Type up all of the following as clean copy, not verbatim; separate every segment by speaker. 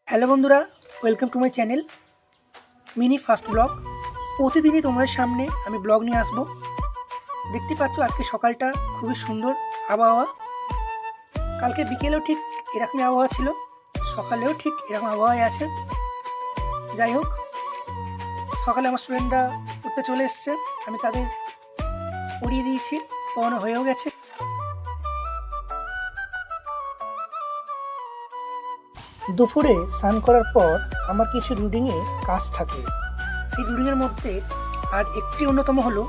Speaker 1: Hello বন্ধুরা, welcome to my channel mini first blog. প্রতিদিনই তোমাদের সামনে আমি ব্লগ নিয়ে আসবো। দেখতে পাচ্ছ আজকে সকালটা খুবই সুন্দর আবহাওয়া। কালকে বিকেলেও ঠিক এরকমই আবহাওয়া ছিল, সকালেও ঠিক এরকম আবহাওয়াই আছে। যাই হোক, সকালে আমার স্টুডেন্টরা পড়তে চলে এসছে, আমি তাদের পড়িয়ে দিয়েছি, পড়ানো হয়েও গেছে। দুপুরে স্নান করার পর আমার কিছু রিডিংয়ে কাজ থাকে। সেই রিডিংয়ের মধ্যে আর একটি অন্যতম হলো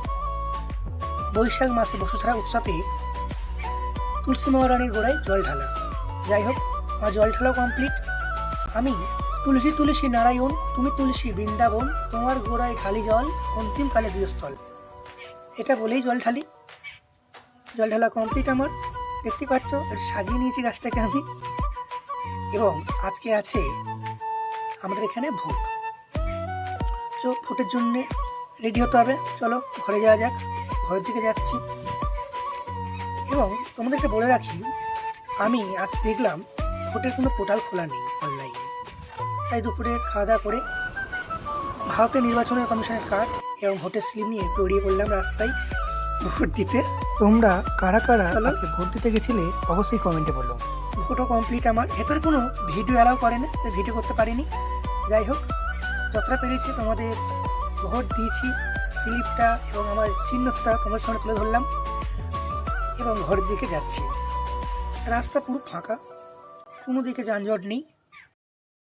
Speaker 1: বৈশাখ মাসে বসুধারা উৎসবে তুলসী মহারানীর গোড়ায় জল ঢালা। যাই হোক, আমার জল ঢালাও কমপ্লিট। আমি তুলসী তুলসী নারায়ণ, তুমি তুলসী বৃন্দাবন, তোমার গোড়ায় ঢালি জল, অন্তিমকালে গৃহস্থল, এটা বলেই জল ঢালি। জল ঢালা কমপ্লিট আমার। দেখতে পাচ্ছ সাজিয়ে নিয়েছি গাছটাকে আমি। এবং আজকে আছে আমাদের এখানে ভোট। তো ভোটের জন্যে রেডি হতে হবে। চলো ঘরে যাওয়া যাক। ঘরের দিকে যাচ্ছি। এবং তোমাদেরকে বলে রাখি, আমি আজ দেখলাম ভোটের কোনো পোর্টাল খোলা নেই অনলাইনে। তাই দুপুরে খাওয়া দাওয়া করে ভারতের নির্বাচনের কমিশনের কার্ড এবং ভোটের স্লিপ নিয়ে বেরিয়ে পড়লাম রাস্তায় ভোট দিতে। তোমরা কারা কারা আজকে ভোট দিতে গেছিলে অবশ্যই কমেন্টে বলো। ভোটও কমপ্লিট আমার। ভেতরে কোনো ভিডিও অ্যালাউ করে না, তাই ভিডিও করতে পারিনি। যাই হোক, যতটা পেরেছি তোমাদের ভোট দিয়েছি, স্লিপটা এবং আমার চিহ্নটা তোমার সামনে তুলে ধরলাম। এবং ঘরের দিকে যাচ্ছি। রাস্তা পুরো ফাঁকা, কোনো দিকে যানজট নেই।